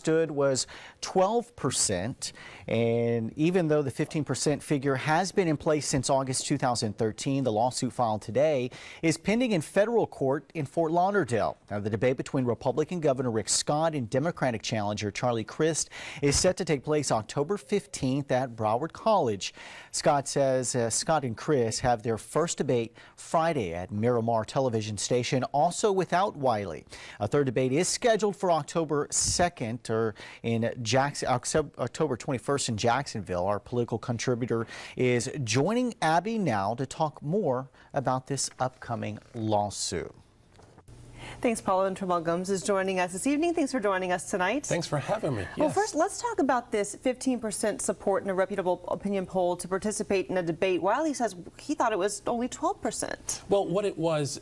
stood was 12%. And even though the 15% figure has been in place since August 2013, the lawsuit filed today is pending in federal court in Fort Lauderdale. Now, the debate between Republican Governor Rick Scott and Democratic challenger Charlie Crist is set to take place October 15th at Broward College. Scott says Scott and Crist have their first debate Friday at Miramar television station, also without Wiley. A third debate is scheduled for October 2nd or in October 21st in Jacksonville. Our political contributor is joining Abby now to talk more about this upcoming lawsuit. Thanks, Paula. And Trimmel Gomes is joining us this evening. Thanks for joining us tonight. Thanks for having me. Well, first, let's talk about this 15% support in a reputable opinion poll to participate in a debate. Wiley says he thought it was only 12%. Well, what it was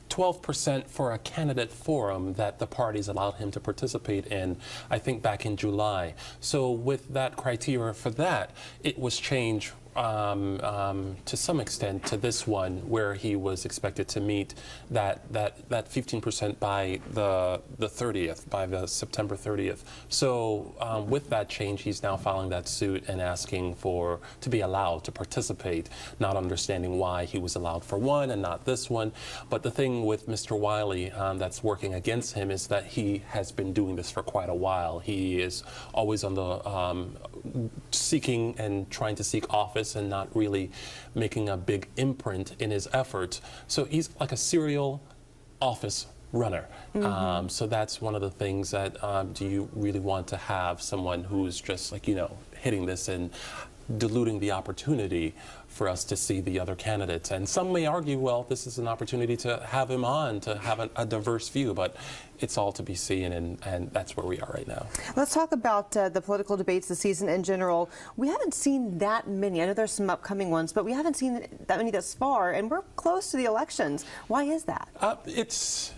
12% for a candidate forum that the parties allowed him to participate in, I think back in July. So with that criteria for that, it was changed to some extent to this one, where he was expected to meet that 15% by the 30th, by the September 30th. So with that change, he's now filing that suit and asking to be allowed to participate, not understanding why he was allowed for one and not this one. But the thing with Mr. Wiley that's working against him is that he has been doing this for quite a while. He is always on the seeking and trying to seek office and not really making a big imprint in his efforts. So he's like a serial office runner. So that's one of the things that do you really want to have someone who's just like, hitting this and diluting the opportunity for us to see the other candidates. And some may argue, well, this is an opportunity to have him on, to have a diverse view, but it's all to be seen, and that's where we are right now. Let's talk about the political debates this season in general. We haven't seen that many. I know there's some upcoming ones, but we haven't seen that many thus far, and we're close to the elections. Why is that? It's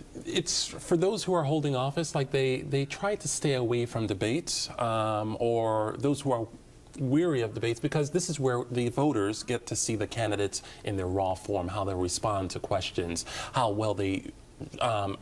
for those who are holding office, like they try to stay away from debates, or those who are weary of debates, because this is where the voters get to see the candidates in their raw form, how they respond to questions, how well they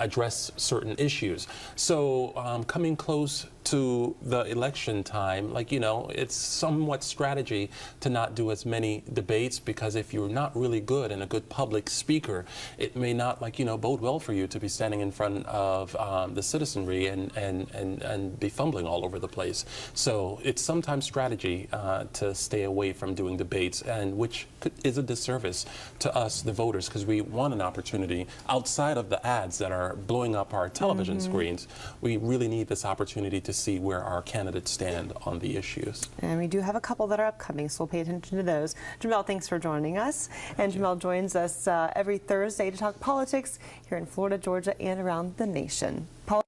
address certain issues. So coming close to the election time, it's somewhat strategy to not do as many debates, because if you're not really good and a good public speaker, it may not bode well for you to be standing in front of the citizenry and be fumbling all over the place. So it's sometimes strategy to stay away from doing debates, and which is a disservice to us, the voters, because we want an opportunity outside of the ads that are blowing up our television screens. We really need this opportunity to see where our candidates stand on the issues. And we do have a couple that are upcoming, so we'll pay attention to those. Trimmel, thanks for joining us. And Trimmel joins us every Thursday to talk politics here in Florida, Georgia, and around the nation.